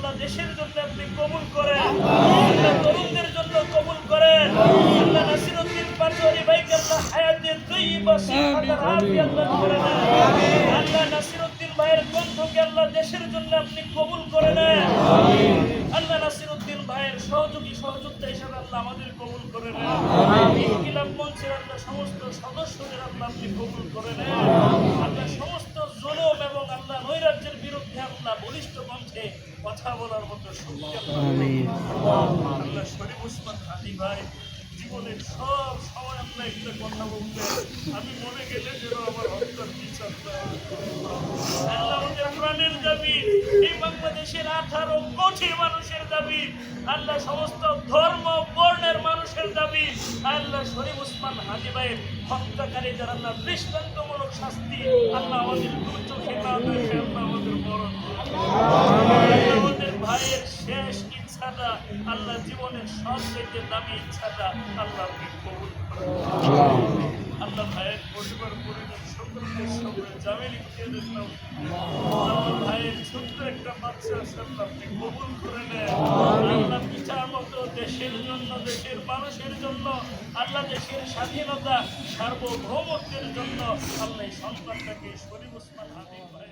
আল্লাহ দেশের জন্য আপনি কবুল করেন, আল্লাহ তরুণদের জন্য কবুল করেন, আল্লাহ নাসিরউদ্দিন পাটোয়ারী ভাইকে আল্লাহ হায়াতে তৈয়বা সিহাদার আফিয়াত দান করে দেন, আল্লাহ নাসিরউদ্দিন ভাইয়ের গ্রন্থকে আল্লাহ দেশের জন্য আপনি কবুল করে নেন, আল্লাহ নাসিরউদ্দিন ভাইয়ের সহযোগিতা হিসাবে আল্লাহ আমাদের কবুল করে নেন, ইনকিলাব মঞ্চের আল্লাহ সমস্ত সদস্যদের আল্লাহ আপনি কবুল করে নেন, আল্লাহ সমস্ত জুলুম এবং আল্লাহ নৈরাজ্যের বিরুদ্ধে আল্লাহ বলিষ্ঠ কণ্ঠে কথা বলার মতো শক্তি আল্লাহ শরীফ ওসমান হাদি ভাই জীবনের সব সময় আল্লাহ একটা কথা বলতেন, আমি মনে গেলে যেন আমার অন্তর বিচার আল্লাহ আমাদের প্রাণের দাবি, এই বাংলাদেশের 18 কোটি মানুষের দাবি, আল্লাহ সমস্ত ধর্ম বর্ণের মানুষের দাবি, আল্লাহ শরীফ ওসমান হাদি ভাইয়ের হত্যাকারীদের আল্লাহ দৃষ্টান্তমূলক শাস্তি আল্লাহ আমাদের দুর্যোগে না দেখে আল্লাহ আমাদের বড় আমাদের ভাইয়ের শেষ ইচ্ছাটা আল্লাহ জীবনের সবচেয়ে দামি ইচ্ছাটা আল্লাহ আপনি কবুল করুন, আল্লাহ ভাইয়ের পরিবার পরিজন সকলকে সঙ্গে জামিন দিয়ে দিন, আল্লাহ ভাইয়ের ছোট্ট একটা বাচ্চা আল্লাহ আপনি কবুল করে নেন, আল্লাহ বিচার মতো দেশের জন্য দেশের মানুষের জন্য আল্লাহ দেশের স্বাধীনতা সার্বভৌমত্বের জন্য আল্লাহ সন্তানটাকে শরীফ ওসমান হাদি ভাই